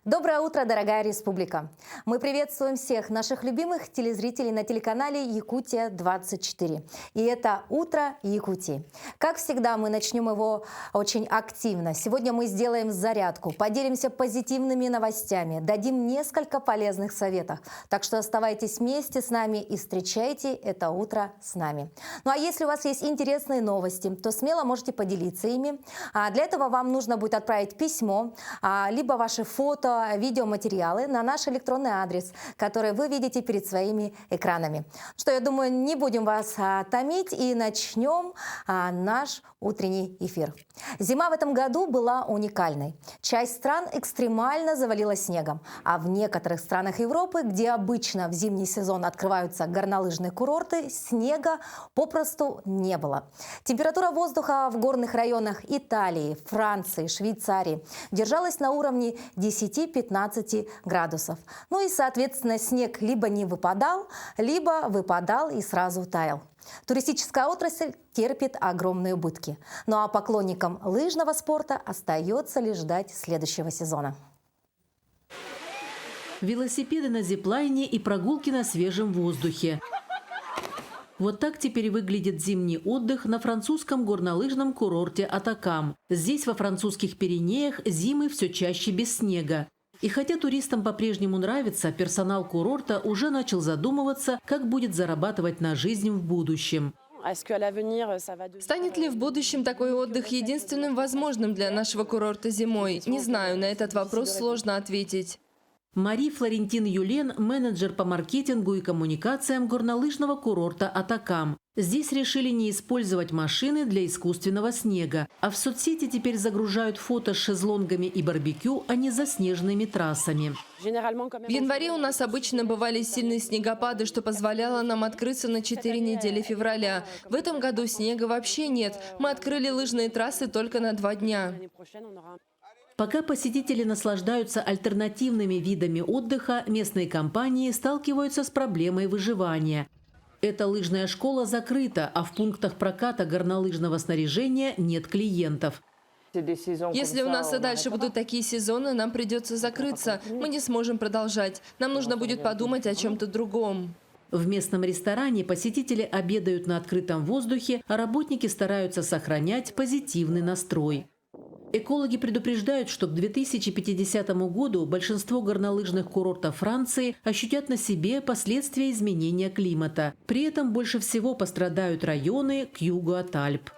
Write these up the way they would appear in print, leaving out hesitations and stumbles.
Доброе утро, дорогая республика! Мы приветствуем всех наших любимых телезрителей на телеканале Якутия-24. И это «Утро Якутии». Как всегда, мы начнем его очень активно. Сегодня мы сделаем зарядку, поделимся позитивными новостями, дадим несколько полезных советов. Так что оставайтесь вместе с нами и встречайте это утро с нами. Ну а если у вас есть интересные новости, то смело можете поделиться ими. Для этого вам нужно будет отправить письмо, либо ваши фото, видеоматериалы на наш электронный адрес, который вы видите перед своими экранами. Что, я думаю, не будем вас томить и начнем наш утренний эфир. Зима в этом году была уникальной. Часть стран экстремально завалила снегом, а в некоторых странах Европы, где обычно в зимний сезон открываются горнолыжные курорты, снега попросту не было. Температура воздуха в горных районах Италии, Франции, Швейцарии держалась на уровне 10-15 градусов. Ну и, соответственно, снег либо не выпадал, либо выпадал и сразу таял. Туристическая отрасль терпит огромные убытки. Ну а поклонникам лыжного спорта остается лишь ждать следующего сезона. Велосипеды на зиплайне и прогулки на свежем воздухе. Вот так теперь выглядит зимний отдых на французском горнолыжном курорте Атакам. Здесь, во французских Пиренеях, зимы все чаще без снега. И хотя туристам по-прежнему нравится, персонал курорта уже начал задумываться, как будет зарабатывать на жизнь в будущем. Станет ли в будущем такой отдых единственным возможным для нашего курорта зимой? Не знаю, на этот вопрос сложно ответить. Мари Флорентин Юлен – менеджер по маркетингу и коммуникациям горнолыжного курорта Атакам. Здесь решили не использовать машины для искусственного снега, а в соцсети теперь загружают фото с шезлонгами и барбекю, а не заснеженными трассами. В январе у нас обычно бывали сильные снегопады, что позволяло нам открыться на 4 недели февраля. В этом году снега вообще нет. Мы открыли лыжные трассы только на 2 дня. Пока посетители наслаждаются альтернативными видами отдыха, местные компании сталкиваются с проблемой выживания. Эта лыжная школа закрыта, а в пунктах проката горнолыжного снаряжения нет клиентов. Если у нас и дальше будут такие сезоны, нам придется закрыться. Мы не сможем продолжать. Нам нужно будет подумать о чем-то другом. В местном ресторане посетители обедают на открытом воздухе, а работники стараются сохранять позитивный настрой. Экологи предупреждают, что к 2050 году большинство горнолыжных курортов Франции ощутят на себе последствия изменения климата. При этом больше всего пострадают районы к югу от Альп.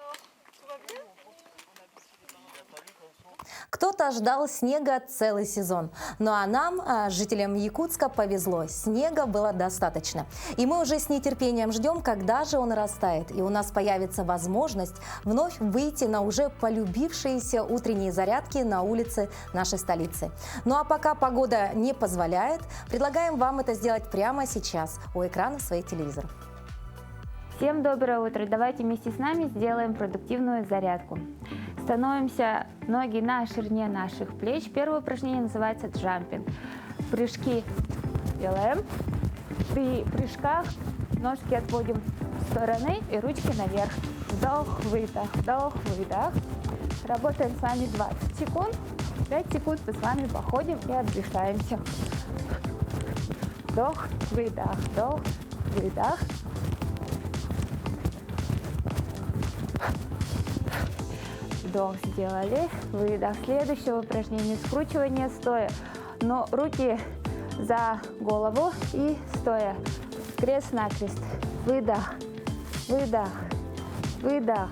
Кто-то ждал снега целый сезон. Ну а нам, жителям Якутска, повезло. Снега было достаточно. И мы уже с нетерпением ждем, когда же он растает. И у нас появится возможность вновь выйти на уже полюбившиеся утренние зарядки на улице нашей столицы. Ну а пока погода не позволяет, предлагаем вам это сделать прямо сейчас у экрана своих телевизоров. Всем доброе утро! Давайте вместе с нами сделаем продуктивную зарядку. Становимся ноги на ширине наших плеч. Первое упражнение называется джампинг. Прыжки делаем. При прыжках ножки отводим в стороны и ручки наверх. Вдох, выдох, вдох, выдох. Работаем с вами 20 секунд. 5 секунд мы с вами походим и отдыхаемся. Вдох, выдох, вдох, выдох. Вдох сделали, выдох. Следующее упражнение – скручивание стоя. Но руки за голову и стоя. Крест-накрест. Выдох, выдох, выдох.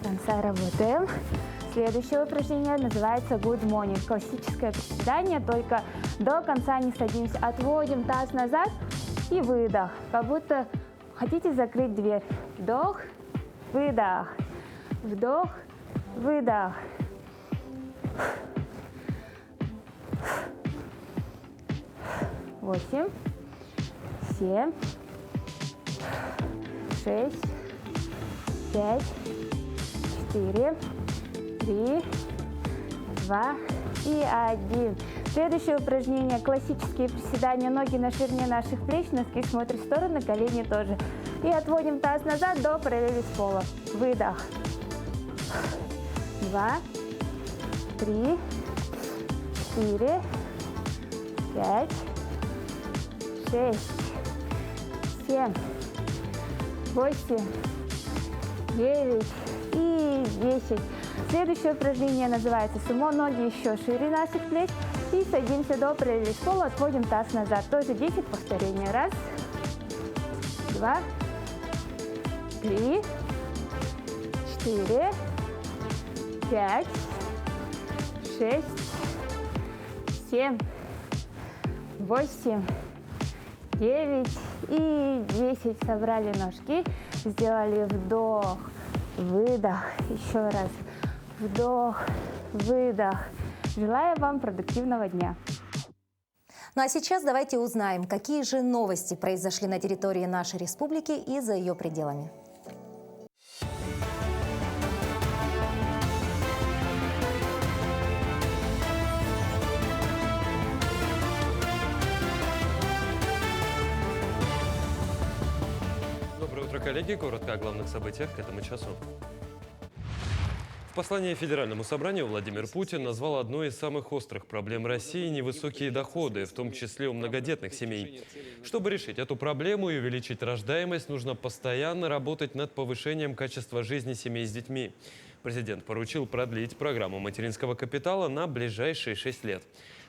До конца работаем. Следующее упражнение называется Good Morning. Классическое приседание, только до конца не садимся. Отводим таз назад и выдох. Как будто хотите закрыть дверь. Вдох, выдох. Вдох, выдох. Восемь, 7, 6, 5, 4, 3, 2 и 1. Следующее упражнение – классические приседания. Ноги на ширине наших плеч, носки смотрят в сторону, колени тоже. И отводим таз назад до параллели с полом. Выдох. 2, 3, 4, 5, 6, 7, 8, 9 и 10. Следующее упражнение называется сумо. Ноги еще шире наших плеч. И садимся до параллели с полом, отводим таз назад. Тоже 10 повторений. 1, 2, 3, 4, 5, 6, 7, 8, 9 и 10. Собрали ножки, сделали вдох, выдох. Еще раз. Вдох, выдох. Желаю вам продуктивного дня. Ну а сейчас давайте узнаем, какие же новости произошли на территории нашей республики и за ее пределами. Доброе утро, коллеги. Коротко о главных событиях к этому часу. В послании Федеральному собранию Владимир Путин назвал одной из самых острых проблем России невысокие доходы, в том числе у многодетных семей. Чтобы решить эту проблему и увеличить рождаемость, нужно постоянно работать над повышением качества жизни семей с детьми. Президент поручил продлить программу материнского капитала на ближайшие 6 лет.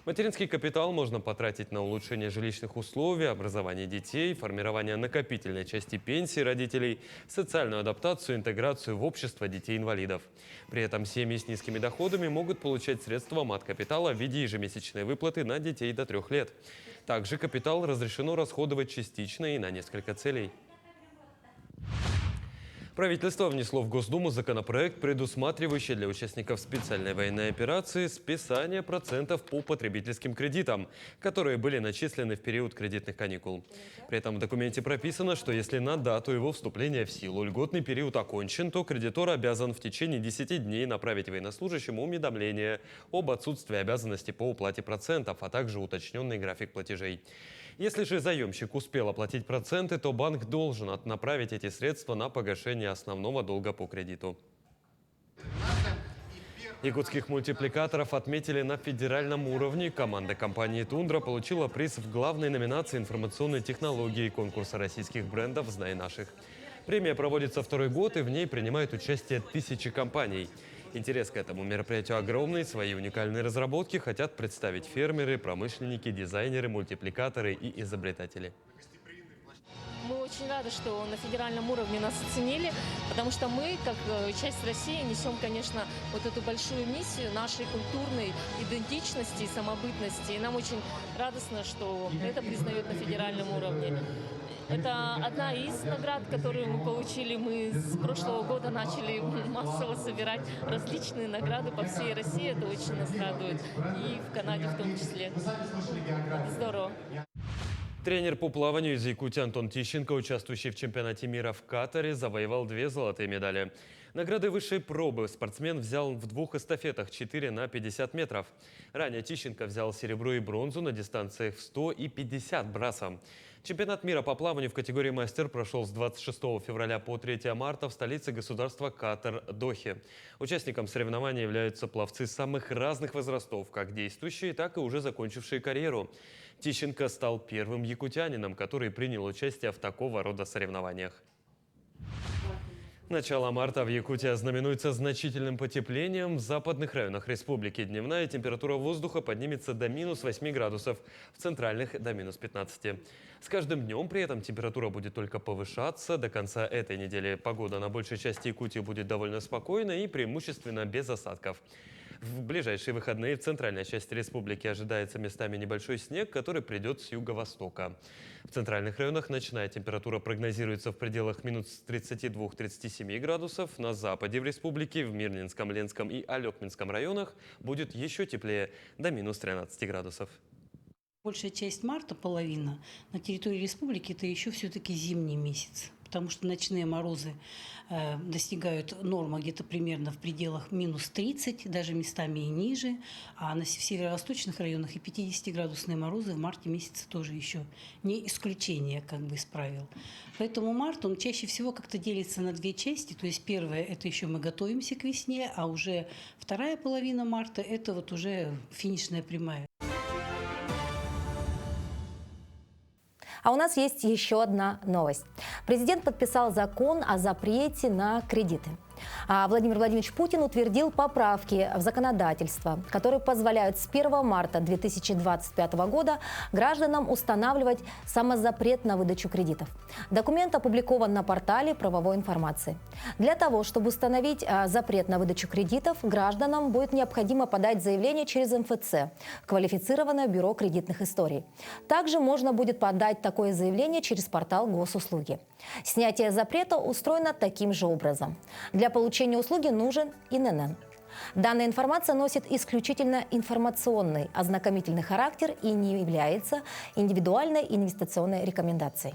Материнский капитал можно потратить на улучшение жилищных условий, образование детей, формирование накопительной части пенсии родителей, социальную адаптацию, интеграцию в общество детей-инвалидов. При этом семьи с низкими доходами могут получать средства мат-капитала в виде ежемесячной выплаты на детей до 3 лет. Также капитал разрешено расходовать частично и на несколько целей. Правительство внесло в Госдуму законопроект, предусматривающий для участников специальной военной операции списание процентов по потребительским кредитам, которые были начислены в период кредитных каникул. При этом в документе прописано, что если на дату его вступления в силу льготный период окончен, то кредитор обязан в течение 10 дней направить военнослужащему уведомление об отсутствии обязанности по уплате процентов, а также уточненный график платежей. Если же заемщик успел оплатить проценты, то банк должен направить эти средства на погашение основного долга по кредиту. Якутских мультипликаторов отметили на федеральном уровне. Команда компании «Тундра» получила приз в главной номинации информационной технологии конкурса российских брендов «Знай наших». Премия проводится второй год, и в ней принимают участие тысячи компаний. Интерес к этому мероприятию огромный. Свои уникальные разработки хотят представить фермеры, промышленники, дизайнеры, мультипликаторы и изобретатели. Мы очень рады, что на федеральном уровне нас оценили, потому что мы, как часть России, несем, конечно, вот эту большую миссию нашей культурной идентичности и самобытности. И нам очень радостно, что это признают на федеральном уровне. Это одна из наград, которую мы получили. Мы с прошлого года начали массово собирать различные награды по всей России. Это очень нас радует. И в Канаде в том числе. Это здорово. Тренер по плаванию из Якутии Антон Тищенко, участвующий в чемпионате мира в Катаре, завоевал 2 золотые медали. Награды высшей пробы спортсмен взял в 2 эстафетах 4 на 50 метров. Ранее Тищенко взял серебро и бронзу на дистанциях в 100 и 50 брасом. Чемпионат мира по плаванию в категории мастер прошел с 26 февраля по 3 марта в столице государства Катар – Дохе. Участником соревнований являются пловцы самых разных возрастов, как действующие, так и уже закончившие карьеру. Тищенко стал первым якутянином, который принял участие в такого рода соревнованиях. Начало марта в Якутии ознаменуется значительным потеплением. В западных районах республики дневная температура воздуха поднимется до -8 градусов, в центральных – до -15. С каждым днем при этом температура будет только повышаться. До конца этой недели погода на большей части Якутии будет довольно спокойной и преимущественно без осадков. В ближайшие выходные в центральной части республики ожидается местами небольшой снег, который придет с юго-востока. В центральных районах ночная температура прогнозируется в пределах -32-37 градусов. На западе в республике, в Мирнинском, Ленском и Алекминском районах будет еще теплее, до -13 градусов. Большая часть марта, половина, на территории республики это еще все-таки зимний месяц. потому что ночные морозы достигают нормы где-то примерно в пределах минус 30, даже местами и ниже. А в северо-восточных районах и 50-градусные морозы в марте месяце тоже еще не исключение как бы из правил. Поэтому март, он чаще всего как-то делится на две части. То есть первое, это еще мы готовимся к весне, а уже вторая половина марта, это вот уже финишная прямая. А у нас есть еще одна новость. Президент подписал закон о запрете на кредиты. А Владимир Владимирович Путин утвердил поправки в законодательство, которые позволяют с 1 марта 2025 года гражданам устанавливать самозапрет на выдачу кредитов. Документ опубликован на портале правовой информации. Для того, чтобы установить запрет на выдачу кредитов, гражданам будет необходимо подать заявление через МФЦ, квалифицированное бюро кредитных историй. Также можно будет подать такое заявление через портал госуслуги. Снятие запрета устроено таким же образом. Для получения услуги нужен ИНН. Данная информация носит исключительно информационный, ознакомительный характер и не является индивидуальной инвестиционной рекомендацией.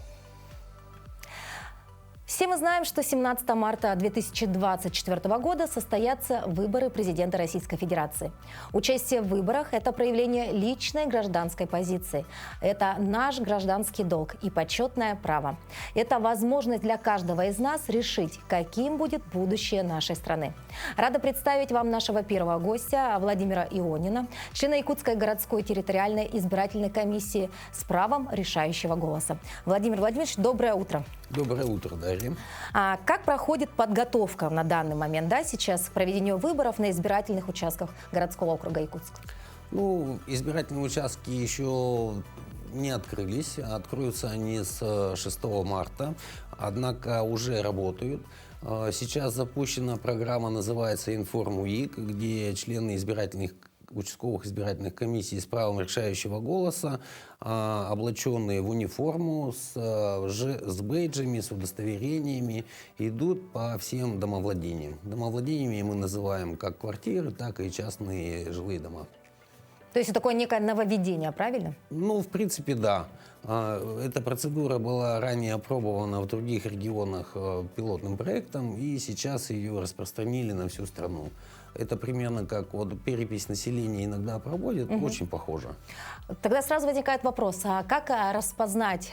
Все мы знаем, что 17 марта 2024 года состоятся выборы президента Российской Федерации. Участие в выборах – это проявление личной гражданской позиции. Это наш гражданский долг и почетное право. Это возможность для каждого из нас решить, каким будет будущее нашей страны. Рада представить вам нашего первого гостя Владимира Ионина, члена Якутской городской территориальной избирательной комиссии с правом решающего голоса. Владимир Владимирович, доброе утро. Доброе утро, Дарья. Как проходит подготовка на данный момент, сейчас к проведению выборов на избирательных участках городского округа Якутск? Ну, избирательные участки еще не открылись. Откроются они с 6 марта, однако уже работают. Сейчас запущена программа, называется «Информ-УИК», где члены участковых избирательных комиссий с правом решающего голоса, облаченные в униформу, с бейджами, с удостоверениями, идут по всем домовладениям. Домовладениями мы называем как квартиры, так и частные жилые дома. То есть это такое некое нововведение, правильно? Ну, в принципе, да. Эта процедура была ранее опробована в других регионах пилотным проектом, и сейчас ее распространили на всю страну. Это примерно как вот перепись населения иногда проводят, очень похоже. Тогда сразу возникает вопрос, а как распознать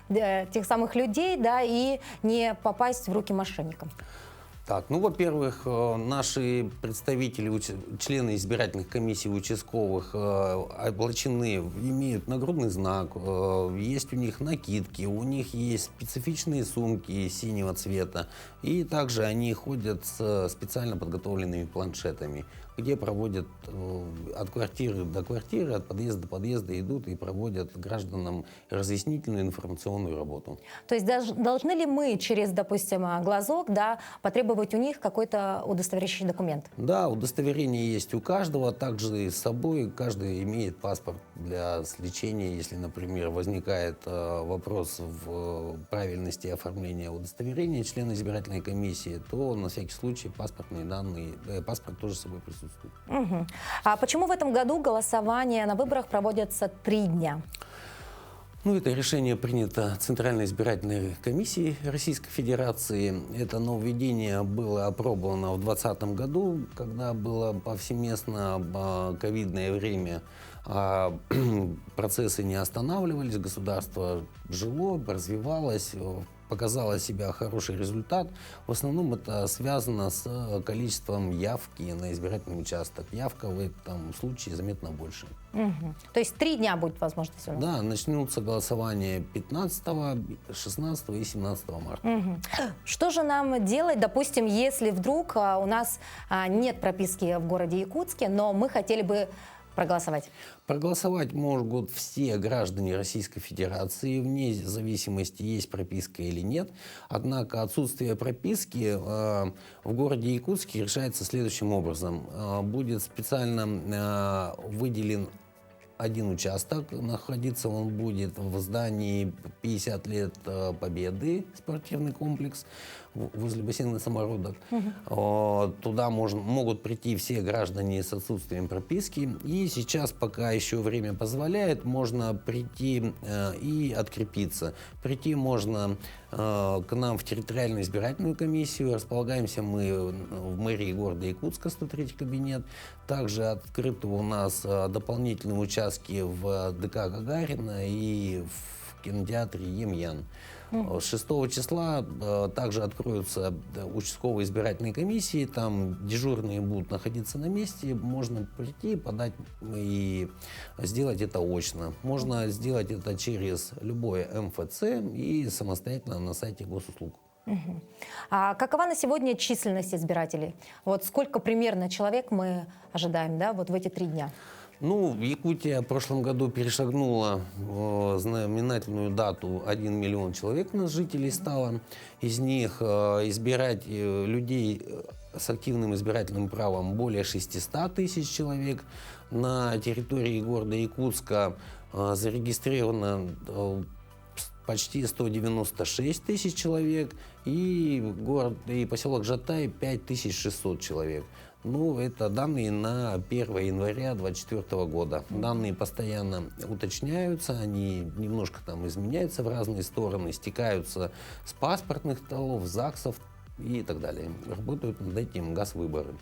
тех самых людей, и не попасть в руки мошенникам? Так, ну, во-первых, наши представители, члены избирательных комиссий участковых облачены, имеют нагрудный знак, есть у них накидки, у них есть специфичные сумки синего цвета, и также они ходят с специально подготовленными планшетами, где проводят от квартиры до квартиры, от подъезда до подъезда идут и проводят гражданам разъяснительную информационную работу. То есть должны ли мы через, допустим, глазок, потребовать у них какой-то удостоверяющий документ? Да, удостоверение есть у каждого, также с собой каждый имеет паспорт для сличения, если, например, возникает вопрос в правильности оформления удостоверения члена избирательной комиссии, то на всякий случай паспортные данные, паспорт тоже с собой присутствует. Угу. А почему в этом году голосование на выборах проводится 3 дня? Ну, это решение принято Центральной избирательной комиссией Российской Федерации. Это нововведение было опробовано в 2020 году, когда было повсеместно ковидное время. Процессы не останавливались, государство жило, развивалось, показало себя хороший результат. В основном это связано с количеством явки на избирательный участок. Явка в этом случае заметно больше. Угу. То есть 3 дня будет возможность у нас? Да, начнутся голосования 15, 16 и 17 марта. Угу. Что же нам делать, допустим, если вдруг у нас нет прописки в городе Якутске, но мы хотели бы проголосовать? Проголосовать могут все граждане Российской Федерации, вне зависимости, есть прописка или нет. Однако отсутствие прописки в городе Якутске решается следующим образом. Будет специально выделен один участок находиться. Он будет в здании 50 лет Победы, спортивный комплекс возле бассейна самородок. Туда могут прийти все граждане с отсутствием прописки. И сейчас, пока еще время позволяет, можно прийти и открепиться. Прийти можно к нам в территориальную избирательную комиссию. Располагаемся мы в мэрии города Якутска, 103 кабинет. Также открыты у нас дополнительные участки в ДК Гагарина и в кинотеатре Емьян. С 6 числа также откроются участковые избирательные комиссии. Там дежурные будут находиться на месте. Можно прийти, подать и сделать это очно. Можно сделать это через любое МФЦ и самостоятельно на сайте госуслуг. А какова на сегодня численность избирателей? Вот сколько примерно человек мы ожидаем, да, вот в эти 3 дня? Ну, Якутия в прошлом году перешагнула знаменательную дату. 1 миллион человек у нас жителей стало. Из них избирать людей с активным избирательным правом более 600 тысяч человек. На территории города Якутска зарегистрировано почти 196 тысяч человек. И поселок Жатай 5600 человек. Ну, это данные на 1 января 2024 года. Данные постоянно уточняются, они немножко там изменяются в разные стороны, стекаются с паспортных столов, ЗАГСов и так далее. Работают над этим ГАЗ-выборы.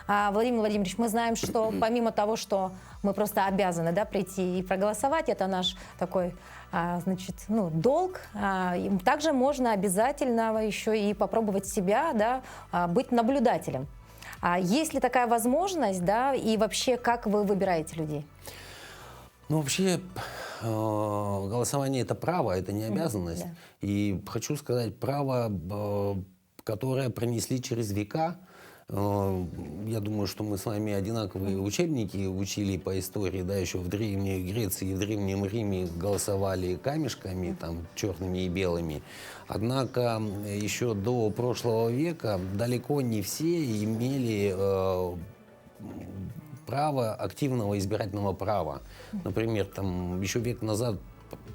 Владимир Владимирович, мы знаем, что помимо того, что мы просто обязаны, да, прийти и проголосовать, это наш такой, значит, долг, также можно обязательно еще и попробовать себя, да, быть наблюдателем. Есть ли такая возможность, да, и вообще как вы выбираете людей? Ну, вообще, голосование – это право, это не обязанность. Да. И хочу сказать, право, которое пронесли через века. Я думаю, что мы с вами одинаковые учебники учили по истории, да, еще в Древней Греции и в Древнем Риме голосовали камешками, там, черными и белыми. Однако еще до прошлого века далеко не все имели право активного избирательного права. Например, там, еще век назад,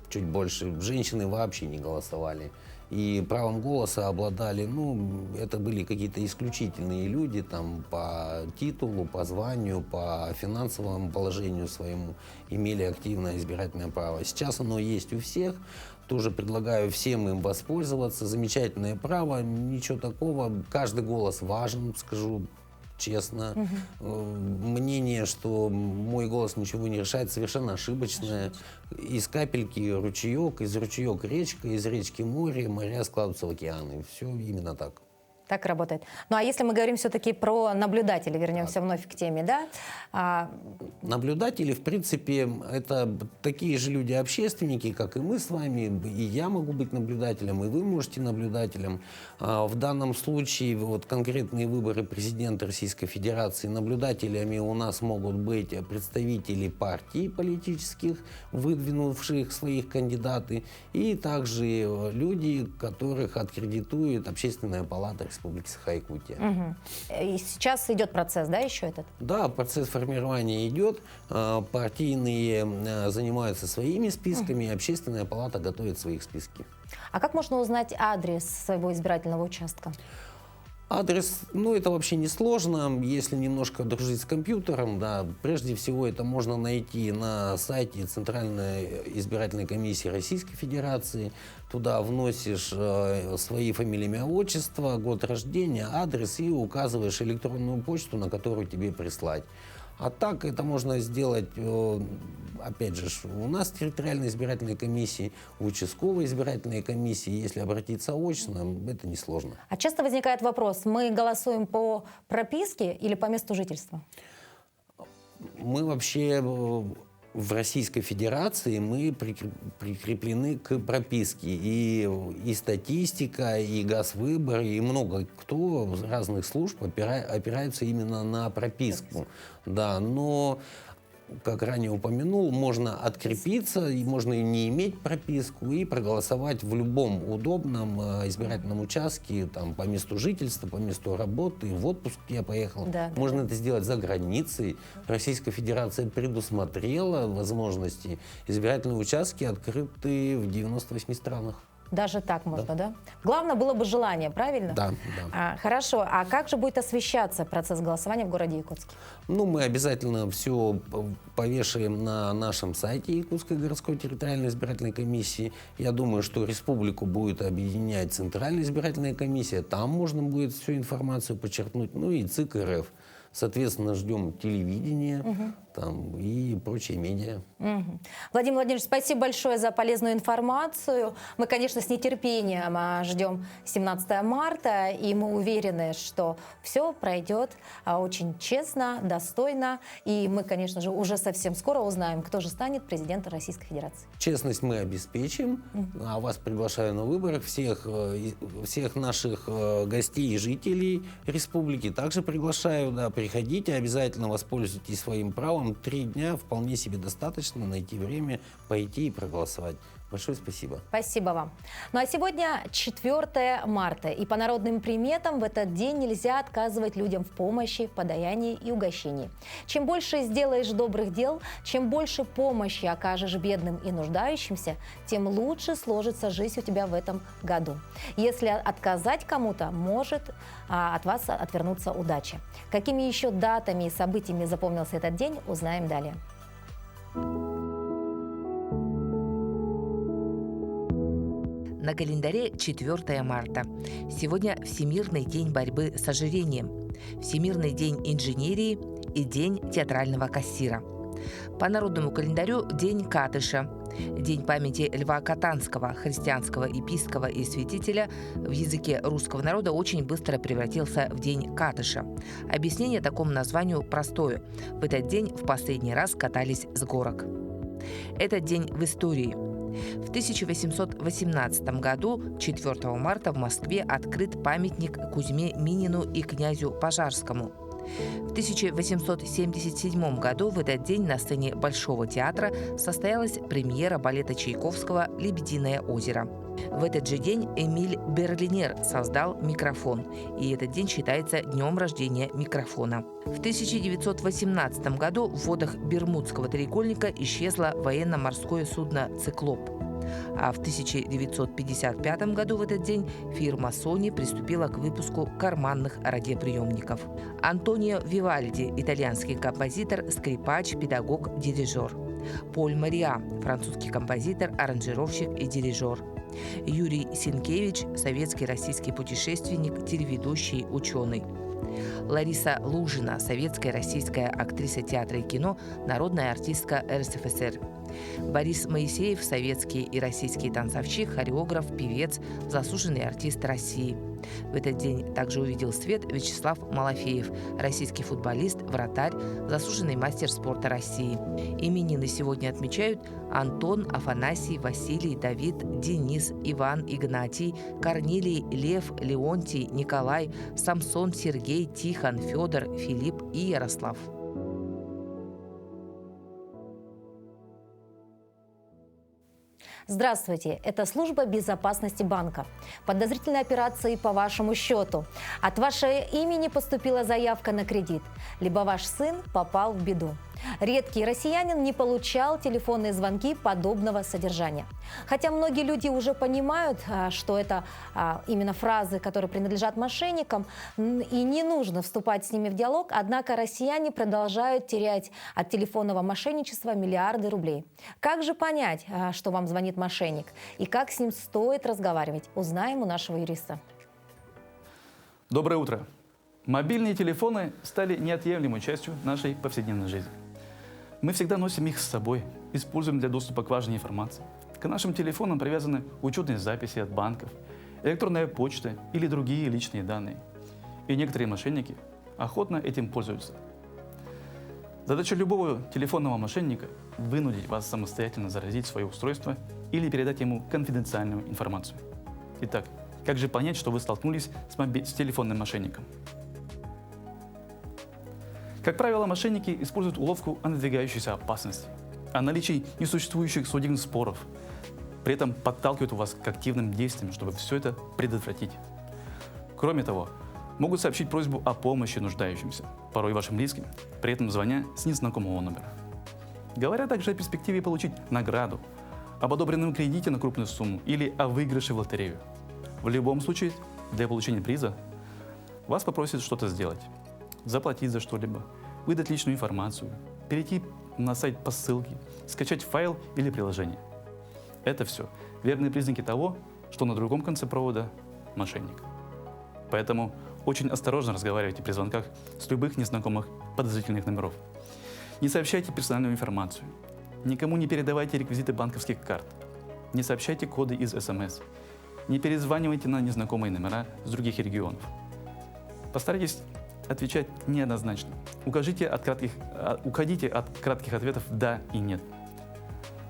чуть больше, женщины вообще не голосовали. И правом голоса обладали, это были какие-то исключительные люди, там, по титулу, по званию, по финансовому положению своему имели активное избирательное право. Сейчас оно есть у всех. Тоже предлагаю всем им воспользоваться. Замечательное право, ничего такого. Каждый голос важен, скажу честно. Мнение, что мой голос ничего не решает, совершенно ошибочное. Из капельки ручеек, из ручеек речка, из речки море, моря складываются в океаны. Все именно так. Так работает. Ну а если мы говорим все-таки про наблюдателей, вернемся вновь к теме, да? Наблюдатели, в принципе, это такие же люди-общественники, как и мы с вами. И я могу быть наблюдателем, и вы можете наблюдателем. В данном случае вот конкретные выборы президента Российской Федерации, наблюдателями у нас могут быть представители партий политических, выдвинувших своих кандидаты, и также люди, которых аккредитует Общественная палата Республики Саха-Якутия. И сейчас идет процесс, да, еще этот? Да, процесс формирования идет. Партийные занимаются своими списками, Общественная палата готовит свои списки. А как можно узнать адрес своего избирательного участка? Адрес, это вообще не сложно, если немножко дружить с компьютером, да. Прежде всего, это можно найти на сайте Центральной избирательной комиссии Российской Федерации. Туда вносишь свои фамилии, имя, отчество, год рождения, адрес и указываешь электронную почту, на которую тебе прислать. А так это можно сделать, опять же, у нас территориальной избирательной комиссии, участковой избирательной комиссии, если обратиться очно, это несложно. А часто возникает вопрос, мы голосуем по прописке или по месту жительства? Мы вообще в Российской Федерации мы прикреплены к прописке. И статистика, и ГАЗ-выбор, и много кто из разных служб опираются именно на прописку. Да, но как ранее упомянул, можно открепиться, и можно и не иметь прописку, и проголосовать в любом удобном избирательном участке, там, по месту жительства, по месту работы, в отпуск я поехал. Да, Можно это сделать за границей. Российская Федерация предусмотрела возможности. Избирательные участки открыты в 98 странах. Даже так можно, да? Главное было бы желание, правильно? Да. Хорошо. А как же будет освещаться процесс голосования в городе Якутске? Ну, мы обязательно все повешаем на нашем сайте Якутской городской территориальной избирательной комиссии. Я думаю, что республику будет объединять Центральная избирательная комиссия. Там можно будет всю информацию подчеркнуть. Ну и ЦИК РФ. Соответственно, ждем телевидения там, и прочие медиа. Владимир Владимирович, спасибо большое за полезную информацию. Мы, конечно, с нетерпением ждем 17 марта, и мы уверены, что все пройдет очень честно, достойно. И мы, конечно же, уже совсем скоро узнаем, кто же станет президентом Российской Федерации. Честность мы обеспечим, а вас приглашаю на выборах. Всех наших гостей и жителей республики также приглашаю. Да, приходите, обязательно воспользуйтесь своим правом. 3 дня вполне себе достаточно найти время, пойти и проголосовать. Большое спасибо. Спасибо вам. Ну а сегодня 4 марта, и по народным приметам в этот день нельзя отказывать людям в помощи, подаянии и угощении. Чем больше сделаешь добрых дел, чем больше помощи окажешь бедным и нуждающимся, тем лучше сложится жизнь у тебя в этом году. Если отказать кому-то, может от вас отвернуться удача. Какими еще датами и событиями запомнился этот день, узнаем далее. На календаре 4 марта. Сегодня Всемирный день борьбы с ожирением, Всемирный день инженерии и День театрального кассира. По народному календарю День Катыша, День памяти Льва Катанского, христианского епископа и святителя, в языке русского народа очень быстро превратился в День Катыша. Объяснение такому названию простое. В этот день в последний раз катались с горок. Этот день в истории. В 1818 году, 4 марта, в Москве открыт памятник Кузьме Минину и князю Пожарскому. В 1877 году в этот день на сцене Большого театра состоялась премьера балета Чайковского «Лебединое озеро». В этот же день Эмиль Берлинер создал микрофон, и этот день считается днем рождения микрофона. В 1918 году в водах Бермудского треугольника исчезло военно-морское судно «Циклоп». А в 1955 году в этот день фирма Sony приступила к выпуску карманных радиоприемников. Антонио Вивальди – итальянский композитор, скрипач, педагог, дирижер. Поль Мариа – французский композитор, аранжировщик и дирижер. Юрий Сенкевич – советский российский путешественник, телеведущий, ученый. Лариса Лужина – советская российская актриса театра и кино, народная артистка РСФСР. Борис Моисеев – советский и российский танцовщик, хореограф, певец, заслуженный артист России. В этот день также увидел свет Вячеслав Малафеев, российский футболист, вратарь, заслуженный мастер спорта России. Именины сегодня отмечают Антон, Афанасий, Василий, Давид, Денис, Иван, Игнатий, Корнилий, Лев, Леонтий, Николай, Самсон, Сергей, Тихон, Федор, Филипп и Ярослав. Здравствуйте, это служба безопасности банка. Подозрительные операции по вашему счету. От вашего имени поступила заявка на кредит, либо ваш сын попал в беду. Редкий россиянин не получал телефонные звонки подобного содержания. Хотя многие люди уже понимают, что это именно фразы, которые принадлежат мошенникам, и не нужно вступать с ними в диалог, однако россияне продолжают терять от телефонного мошенничества миллиарды рублей. Как же понять, что вам звонит мошенник, и как с ним стоит разговаривать, узнаем у нашего юриста. Доброе утро. Мобильные телефоны стали неотъемлемой частью нашей повседневной жизни. Мы всегда носим их с собой, используем для доступа к важной информации. К нашим телефонам привязаны учетные записи от банков, электронная почта или другие личные данные. И некоторые мошенники охотно этим пользуются. Задача любого телефонного мошенника – вынудить вас самостоятельно заразить свое устройство или передать ему конфиденциальную информацию. Итак, как же понять, что вы столкнулись с телефонным мошенником? Как правило, мошенники используют уловку о надвигающейся опасности, о наличии несуществующих судебных споров. При этом подталкивают вас к активным действиям, чтобы все это предотвратить. Кроме того, могут сообщить просьбу о помощи нуждающимся, порой вашим близким, при этом звоня с незнакомого номера. Говоря также о перспективе получить награду, об одобренном кредите на крупную сумму или о выигрыше в лотерею. В любом случае, для получения приза вас попросят что-то сделать, заплатить за что-либо, выдать личную информацию, перейти на сайт по ссылке, скачать файл или приложение. Это все верные признаки того, что на другом конце провода мошенник. Поэтому очень осторожно разговаривайте при звонках с любых незнакомых подозрительных номеров. Не сообщайте персональную информацию. Никому не передавайте реквизиты банковских карт. Не сообщайте коды из СМС. Не перезванивайте на незнакомые номера с других регионов. Постарайтесь отвечать неоднозначно. Уходите от кратких ответов «да» и «нет».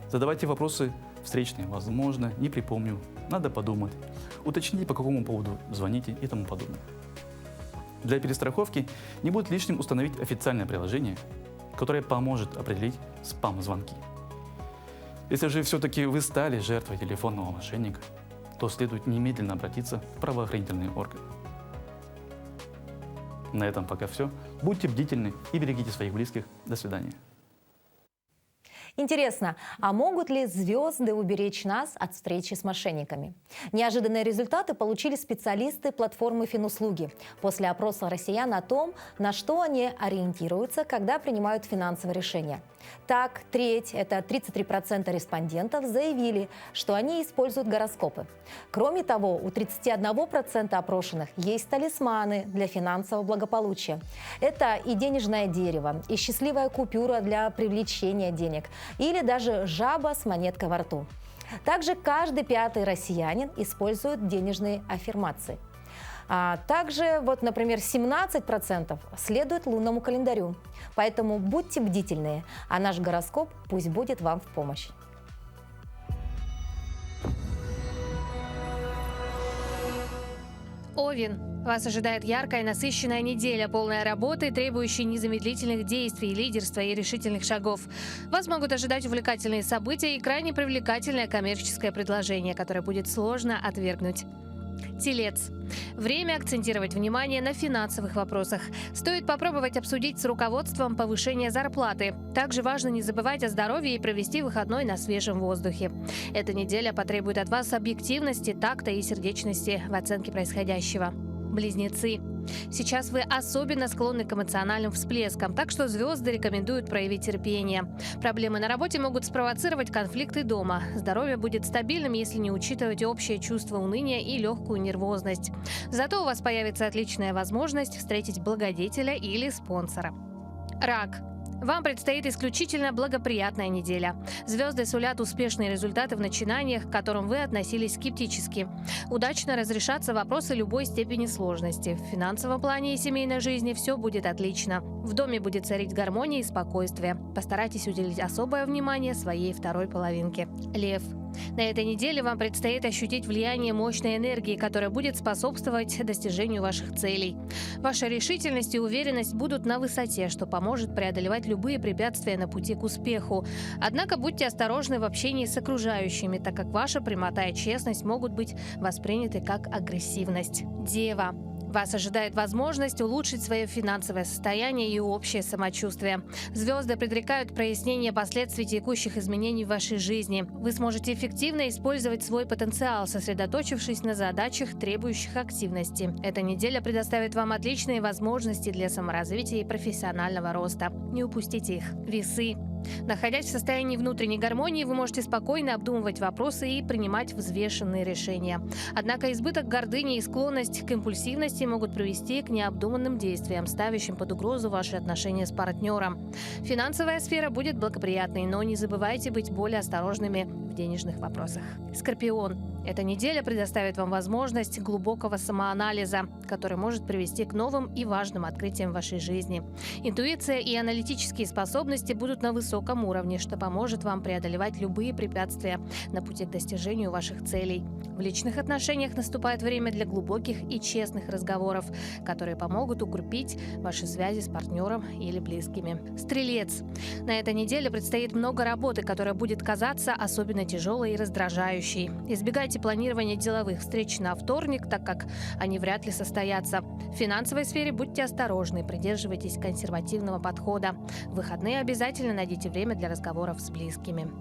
Задавайте вопросы встречные. Возможно, не припомню, надо подумать. Уточните, по какому поводу звоните и тому подобное. Для перестраховки не будет лишним установить официальное приложение, которое поможет определить спам-звонки. Если же все-таки вы стали жертвой телефонного мошенника, то следует немедленно обратиться в правоохранительные органы. На этом пока все. Будьте бдительны и берегите своих близких. До свидания. Интересно, а могут ли звезды уберечь нас от встречи с мошенниками? Неожиданные результаты получили специалисты платформы Финуслуги после опроса россиян о том, на что они ориентируются, когда принимают финансовые решения. Так, треть, это 33% респондентов, заявили, что они используют гороскопы. Кроме того, у 31% опрошенных есть талисманы для финансового благополучия. Это и денежное дерево, и счастливая купюра для привлечения денег, или даже жаба с монеткой во рту. Также каждый пятый россиянин использует денежные аффирмации. А также, например, 17% следует лунному календарю. Поэтому будьте бдительны, а наш гороскоп пусть будет вам в помощь. Овен. Вас ожидает яркая, насыщенная неделя, полная работы, требующая незамедлительных действий, лидерства и решительных шагов. Вас могут ожидать увлекательные события и крайне привлекательное коммерческое предложение, которое будет сложно отвергнуть. Телец. Время акцентировать внимание на финансовых вопросах. Стоит попробовать обсудить с руководством повышение зарплаты. Также важно не забывать о здоровье и провести выходной на свежем воздухе. Эта неделя потребует от вас объективности, такта и сердечности в оценке происходящего. Близнецы. Сейчас вы особенно склонны к эмоциональным всплескам, так что звезды рекомендуют проявить терпение. Проблемы на работе могут спровоцировать конфликты дома. Здоровье будет стабильным, если не учитывать общее чувство уныния и легкую нервозность. Зато у вас появится отличная возможность встретить благодетеля или спонсора. Рак. Вам предстоит исключительно благоприятная неделя. Звезды сулят успешные результаты в начинаниях, к которым вы относились скептически. Удачно разрешатся вопросы любой степени сложности. В финансовом плане и семейной жизни все будет отлично. В доме будет царить гармония и спокойствие. Постарайтесь уделить особое внимание своей второй половинке. Лев. На этой неделе вам предстоит ощутить влияние мощной энергии, которая будет способствовать достижению ваших целей. Ваша решительность и уверенность будут на высоте, что поможет преодолевать любые препятствия на пути к успеху. Однако будьте осторожны в общении с окружающими, так как ваша прямота и честность могут быть восприняты как агрессивность. Дева. Вас ожидает возможность улучшить свое финансовое состояние и общее самочувствие. Звезды предрекают прояснение последствий текущих изменений в вашей жизни. Вы сможете эффективно использовать свой потенциал, сосредоточившись на задачах, требующих активности. Эта неделя предоставит вам отличные возможности для саморазвития и профессионального роста. Не упустите их. Весы. Находясь в состоянии внутренней гармонии, вы можете спокойно обдумывать вопросы и принимать взвешенные решения. Однако избыток гордыни и склонность к импульсивности могут привести к необдуманным действиям, ставящим под угрозу ваши отношения с партнером. Финансовая сфера будет благоприятной, но не забывайте быть более осторожными в денежных вопросах. Скорпион. Эта неделя предоставит вам возможность глубокого самоанализа, который может привести к новым и важным открытиям в вашей жизни. Интуиция и аналитические способности будут на высоком уровне, что поможет вам преодолевать любые препятствия на пути к достижению ваших целей. В личных отношениях наступает время для глубоких и честных разговоров, которые помогут укрепить ваши связи с партнером или близкими. Стрелец. На этой неделе предстоит много работы, которая будет казаться особенно тяжелой и раздражающей. Избегайте планирования деловых встреч на вторник, так как они вряд ли состоятся. В финансовой сфере будьте осторожны, придерживайтесь консервативного подхода. В выходные обязательно найдите время для разговоров с близкими.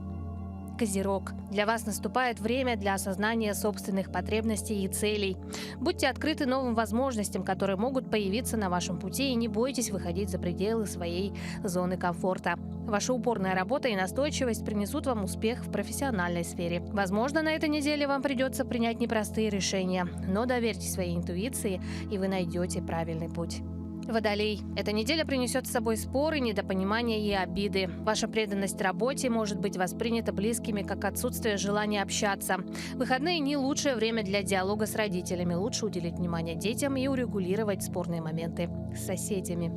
Козерог. Для вас наступает время для осознания собственных потребностей и целей. Будьте открыты новым возможностям, которые могут появиться на вашем пути, и не бойтесь выходить за пределы своей зоны комфорта. Ваша упорная работа и настойчивость принесут вам успех в профессиональной сфере. Возможно, на этой неделе вам придется принять непростые решения, но доверьте своей интуиции, и вы найдете правильный путь. Водолей. Эта неделя принесет с собой споры, недопонимания и обиды. Ваша преданность работе может быть воспринята близкими как отсутствие желания общаться. Выходные не лучшее время для диалога с родителями. Лучше уделить внимание детям и урегулировать спорные моменты с соседями.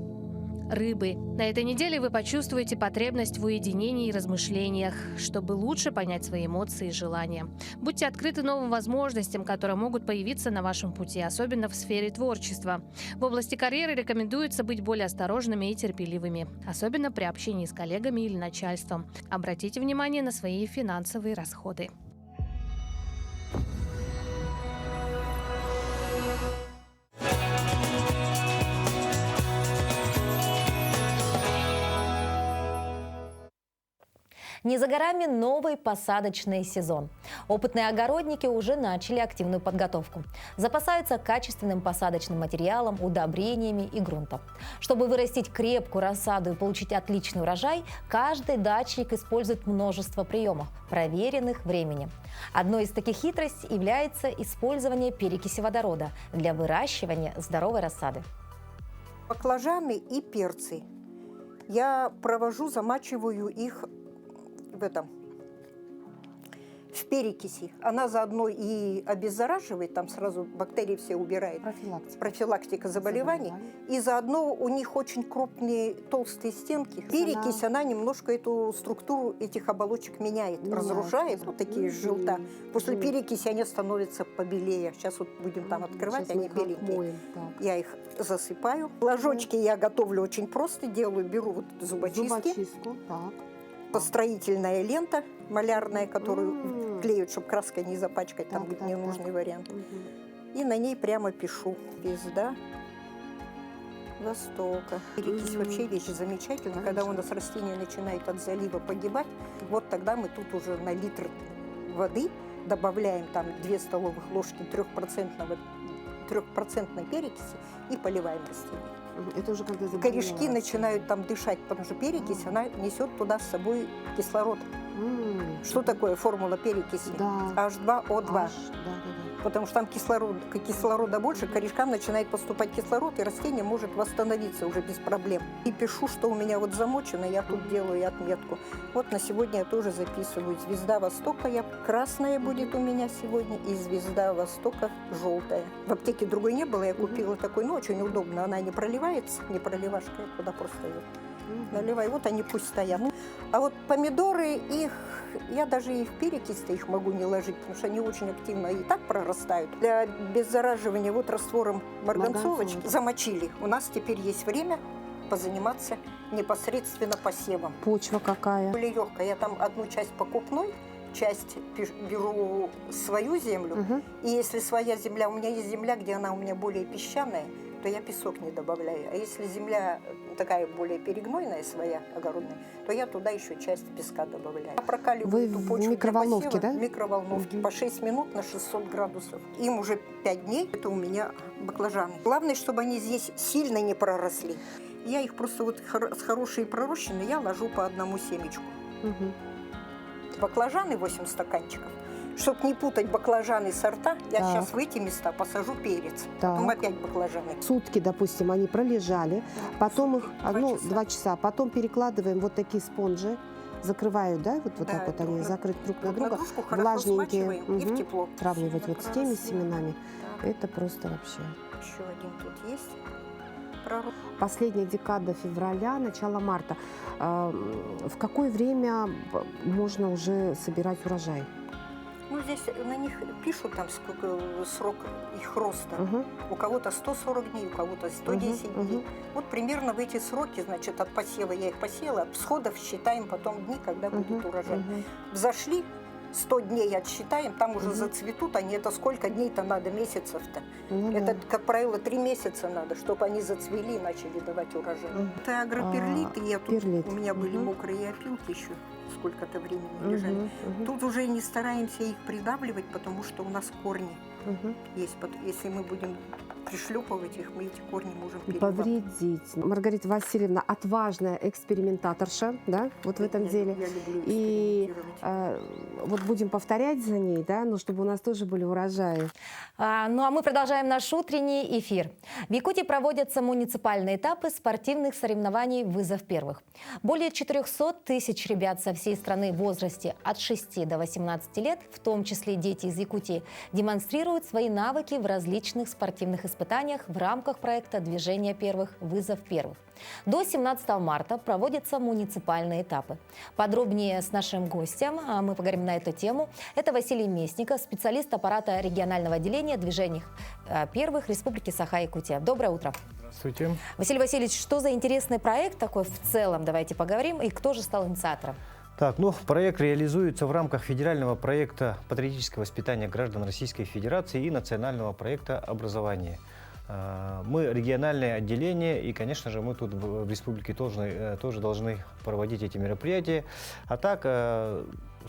Рыбы. На этой неделе вы почувствуете потребность в уединении и размышлениях, чтобы лучше понять свои эмоции и желания. Будьте открыты новым возможностям, которые могут появиться на вашем пути, особенно в сфере творчества. В области карьеры рекомендуется быть более осторожными и терпеливыми, особенно при общении с коллегами или начальством. Обратите внимание на свои финансовые расходы. Не за горами новый посадочный сезон. Опытные огородники уже начали активную подготовку. Запасаются качественным посадочным материалом, удобрениями и грунтом. Чтобы вырастить крепкую рассаду и получить отличный урожай, каждый дачник использует множество приемов, проверенных временем. Одной из таких хитростей является использование перекиси водорода для выращивания здоровой рассады. Баклажаны и перцы. Я замачиваю их в перекиси. Она заодно и обеззараживает, там сразу бактерии все убирает. Профилактика заболеваний. И заодно у них очень крупные толстые стенки. Перекись, она немножко эту структуру этих оболочек меняет, разрушает. Вот такие желта. После перекиси они становятся побелее. Сейчас вот будем там открывать, они беленькие. Я их засыпаю. Ложочки я готовлю очень просто. беру вот зубочистки. Построительная лента малярная, которую клеют, чтобы краской не запачкать, там будет ненужный вариант. И на ней прямо пишу: звезда Востока. Перекись вообще вещь замечательная. Когда у нас растение начинает от залива погибать, вот тогда мы тут уже на литр воды добавляем там 2 столовых ложки 3% перекиси и поливаем растение. Это уже когда корешки начинают там дышать, потому что перекись, она несет туда с собой кислород. Что такое формула перекиси? H2O2. Потому что там кислорода больше, корешкам начинает поступать кислород, и растение может восстановиться уже без проблем. И пишу, что у меня вот замочено, я тут делаю отметку. Вот на сегодня я тоже записываю: звезда Востока, красная будет у меня сегодня, и звезда Востока желтая. В аптеке другой не было, я купила такой, очень удобно, она не проливается, не проливашка, я туда просто ее наливаю. Вот они пусть стоят. А вот помидоры, я даже и в перекись-то их могу не ложить, потому что они очень активно и так прорастают. Для обеззараживания раствором марганцовочки замочили. У нас теперь есть время позаниматься непосредственно посевом. Почва какая? Более легкая. Я там одну часть покупной, часть беру свою землю. И если своя земля, у меня есть земля, где она у меня более песчаная, то я песок не добавляю. А если земля такая более перегнойная, своя, огородная, то я туда еще часть песка добавляю. Я прокаливаю эту почву в микроволновке, для посева, в микроволновке по 6 минут на 600 градусов. Им уже 5 дней. Это у меня баклажаны. Главное, чтобы они здесь сильно не проросли. Я их просто вот с хорошей пророщенной я ложу по одному семечку. Баклажаны 8 стаканчиков. Чтобы не путать баклажаны сорта, я сейчас в эти места посажу перец. Потом опять баклажаны. Сутки, допустим, они пролежали, потом их 1-2 часа, потом перекладываем вот такие спонжи закрывают, да, вот Да, так вот друг они на- закрыты друг на друг на друга, дружку хорошо влажненькие. смачиваем и в тепло. Сравнивать вот с теми Красиво. семенами, Да. это просто вообще. Еще один тут есть. Пророк. Последняя декада февраля, начало марта. В какое время можно уже собирать урожай? Ну, здесь на них пишут, там, сколько срок их роста. Мгм. У кого-то 140 дней, у кого-то 110 Мгм, дней. мгм. Вот примерно в эти сроки, значит, от посева я их посеяла, от всходов считаем потом дни, когда будет Мгм, урожай. мгм. Взошли, 100 дней отсчитаем, там уже Мгм. зацветут они. Это сколько дней-то надо, месяцев-то? Ну Это, да. как правило, 3 месяца надо, чтобы они зацвели и начали давать урожай. Мгм. Это агроперлит, и я тут, перлит. у меня были Мгм. мокрые опилки еще сколько-то времени Мгм, лежали. мгм, Тут уже не стараемся их придавливать, потому что у нас корни мгм. есть. Если мы будем пришлепывать их, мы эти корни можем переломать. Повредить. Маргарита Васильевна отважная экспериментаторша, да, вот в этом Я деле. люблю И экспериментировать. вот будем повторять за ней, да, но чтобы у нас тоже были урожаи. Ну а мы продолжаем наш утренний эфир. В Якутии проводятся муниципальные этапы спортивных соревнований «Вызов первых». Более 400 тысяч ребят со всей страны в возрасте от 6 до 18 лет, в том числе дети из Якутии, демонстрируют свои навыки в различных спортивных испытаниях в рамках проекта «Движение первых. Вызов первых». До 17 марта проводятся муниципальные этапы. Подробнее с нашим гостем мы поговорим на эту тему. Это Василий Местников, специалист аппарата регионального отделения движений первых Республики Саха-Якутия. Доброе утро. Здравствуйте. Василий Васильевич, что за интересный проект такой в целом? Давайте поговорим. И кто же стал инициатором? Так, проект реализуется в рамках федерального проекта патриотического воспитания граждан Российской Федерации и национального проекта образования. Мы региональное отделение, и, конечно же, мы тут в республике тоже должны проводить эти мероприятия. А так,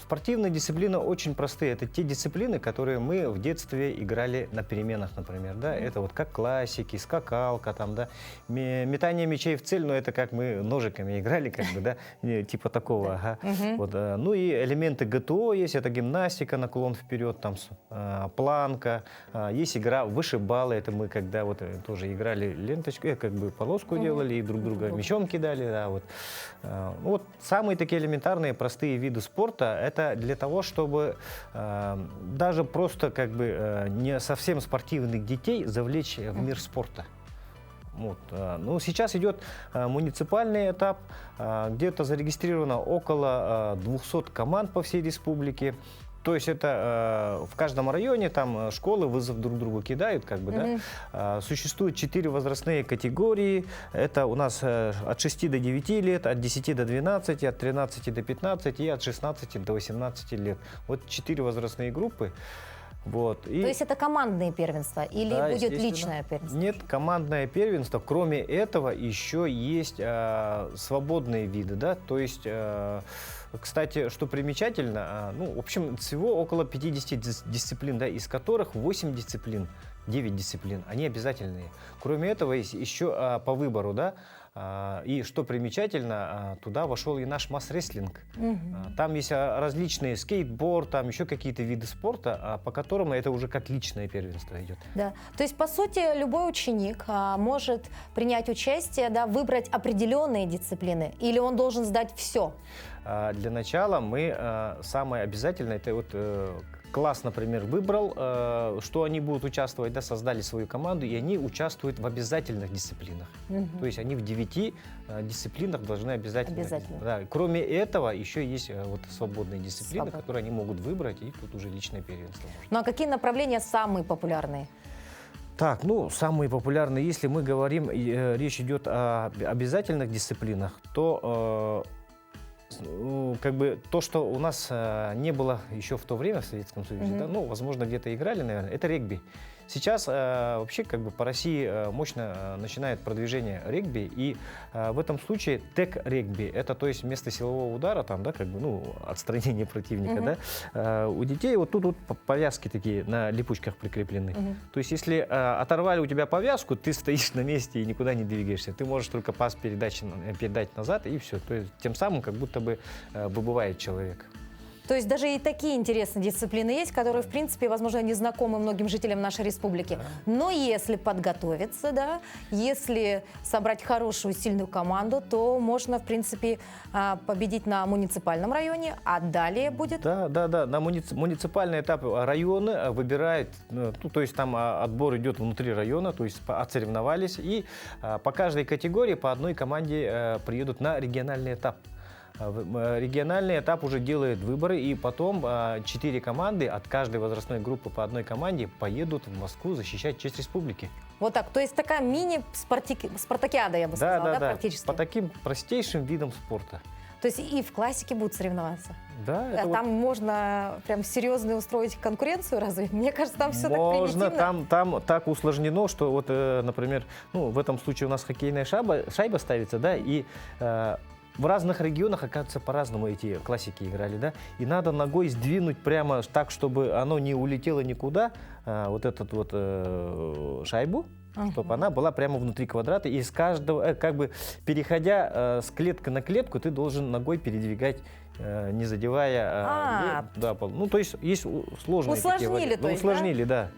спортивные дисциплины очень простые. Это те дисциплины, которые мы в детстве играли на переменах, например. Да? Это вот как классики, скакалка, там, да? Метание мячей в цель, но это как мы ножиками играли, как бы, да? Типа такого. Ага. Вот, ну и элементы ГТО есть, это гимнастика, наклон вперед, там, планка. Есть игра вышибалы, это мы когда вот тоже играли ленточку, как бы полоску делали и друг друга мячом кидали. Да, вот. Вот самые такие элементарные, простые виды спорта, это для того, чтобы даже просто как бы не совсем спортивных детей завлечь в мир спорта. Вот. Ну, сейчас идет муниципальный этап, где-то зарегистрировано около 200 команд по всей республике. То есть это в каждом районе там школы вызов друг другу кидают, как бы, да. Существует 4 возрастные категории. Это у нас от 6 до 9 лет, от 10 до 12, от 13 до 15 и от 16 до 18 лет. Вот 4 возрастные группы. Вот. То есть это командные первенства или Да, будет естественно. личное первенство? Нет, командное первенство. Кроме этого еще есть свободные виды, да, то есть, кстати, что примечательно, ну, в общем, всего около 50 дисциплин, да, из которых 8 дисциплин, 9 дисциплин, они обязательные. Кроме этого есть еще по выбору, да. И что примечательно, туда вошел и наш масс-рестлинг. Там есть различные скейтборд, там еще какие-то виды спорта, по которым это уже как личное первенство идет. Да. То есть, по сути, любой ученик может принять участие, да, выбрать определенные дисциплины, или он должен сдать все? Для начала мы самое обязательное, это вот класс, например, выбрал, что они будут участвовать, да, создали свою команду, и они участвуют в обязательных дисциплинах. То есть они в 9 дисциплинах должны обязательно. Да. Кроме этого, еще есть вот свободные дисциплины, которые они могут выбрать, и тут уже личное первенство. Ну а какие направления самые популярные? Так, ну, самые популярные, если мы говорим, речь идет о обязательных дисциплинах, то как бы то, что у нас не было еще в то время в Советском Союзе, да, ну, возможно, где-то играли, наверное, это регби. Сейчас вообще как бы по России мощно начинает продвижение регби, и в этом случае тег-регби, это то есть вместо силового удара, там, да, как бы, ну, отстранение противника, да, у детей вот тут вот повязки такие на липучках прикреплены. То есть если оторвали у тебя повязку, ты стоишь на месте и никуда не двигаешься, ты можешь только пас передать назад, и все. То есть тем самым как будто бы выбывает человек. То есть даже и такие интересные дисциплины есть, которые, в принципе, возможно, не знакомы многим жителям нашей республики. Но если подготовиться, да, если собрать хорошую, сильную команду, то можно, в принципе, победить на муниципальном районе, а далее будет... Да, на муниципальный этап районы выбирают, ну, то есть там отбор идет внутри района, то есть отсоревновались, и по каждой категории по одной команде приедут на региональный этап. Региональный этап уже делает выборы, и потом 4 команды от каждой возрастной группы по одной команде поедут в Москву защищать честь республики. Вот так, то есть такая мини-спартакиада, я бы сказала, да, практически? По таким простейшим видам спорта. То есть и в классике будут соревноваться? Да. Там можно прям серьезно устроить конкуренцию, разве? Мне кажется, там все так примитивно. Можно, там так усложнено, что вот, например, ну, в этом случае у нас хоккейная шайба ставится, да, и в разных регионах, оказывается, по-разному эти классики играли, да, и надо ногой сдвинуть прямо так, чтобы оно не улетело никуда, вот эту вот шайбу, чтобы она была прямо внутри квадрата, и из каждого, как бы переходя с клетки на клетку, ты должен ногой передвигать, не задевая пол. Ну, то есть сложные усложнили, такие усложнили, да.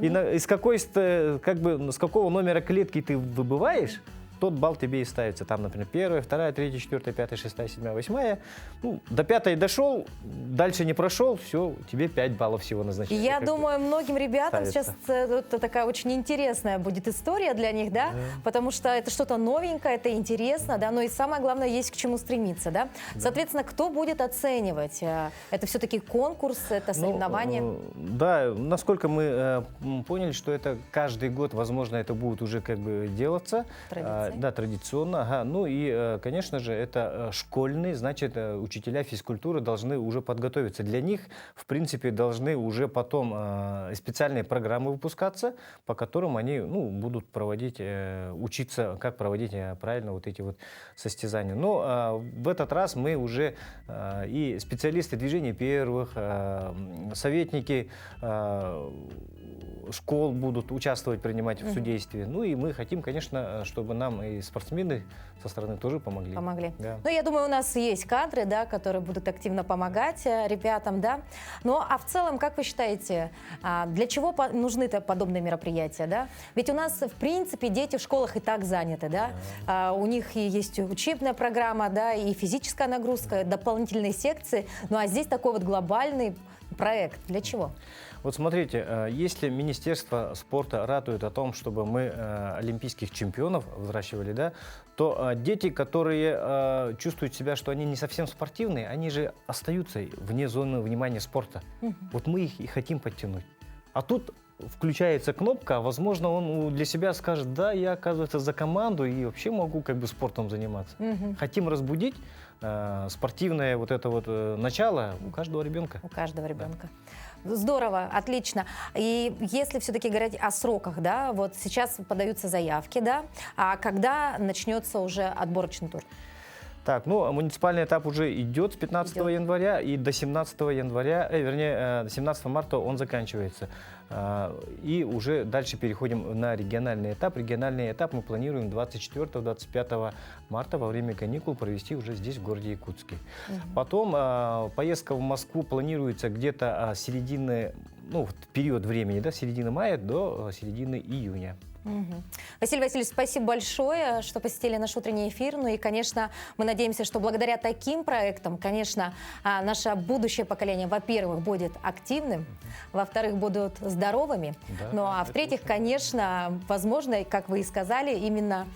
И с какого номера клетки ты выбываешь, тот балл тебе и ставится. Там, например, 1, 2, 3, 4, 5, 6, 7, 8. Ну, до 5 дошел, дальше не прошел, все, тебе 5 баллов всего назначают. Я думаю, многим ребятам ставится. сейчас это такая очень интересная будет история для них, да? Потому что это что-то новенькое, это интересно, да, но и самое главное, есть к чему стремиться, да? Соответственно, кто будет оценивать? Это все-таки конкурс, это соревнование? Да, насколько мы поняли, что это каждый год, возможно, это будет уже как бы делаться. Да, традиционно. Ага. Ну и, конечно же, это школьные, значит, учителя физкультуры должны уже подготовиться. Для них, в принципе, должны уже потом специальные программы выпускаться, по которым они будут проводить, учиться, как проводить правильно вот эти вот состязания. Но в этот раз мы уже и специалисты движения первых, советники школ будут участвовать, принимать в судействе. Ну и мы хотим, конечно, чтобы нам и спортсмены со стороны тоже помогли. Да. Ну, я думаю, у нас есть кадры, да, которые будут активно помогать ребятам, да. Ну, а в целом, как вы считаете, для чего нужны подобные мероприятия, да? Ведь у нас, в принципе, дети в школах и так заняты, да. У них и есть учебная программа, да, и физическая нагрузка, дополнительные секции. Ну, а здесь такой вот глобальный проект. Для чего? Вот смотрите, если Министерство спорта ратует о том, чтобы мы олимпийских чемпионов взращивали, да, то дети, которые чувствуют себя, что они не совсем спортивные, они же остаются вне зоны внимания спорта. Вот мы их и хотим подтянуть. А тут включается кнопка, возможно, он для себя скажет: да, я, оказывается, за команду и вообще могу как бы спортом заниматься. Хотим разбудить спортивное вот это вот начало у каждого ребенка. У каждого ребенка. Здорово, отлично. И если все-таки говорить о сроках, да, вот сейчас подаются заявки, да, а когда начнется уже отборочный тур? Так, ну, муниципальный этап уже идет с 15 января и до 17 января, вернее, 17 марта он заканчивается. И уже дальше переходим на региональный этап. Региональный этап мы планируем 24-25 марта во время каникул провести уже здесь, в городе Якутске. Потом поездка в Москву планируется где-то середины, ну, в период времени, да, середины мая до середины июня. Василий Васильевич, спасибо большое, что посетили наш утренний эфир. Ну и, конечно, мы надеемся, что благодаря таким проектам, конечно, наше будущее поколение, во-первых, будет активным, во-вторых, будут здоровыми, да, ну а в-третьих, конечно, возможно, как вы и сказали, именно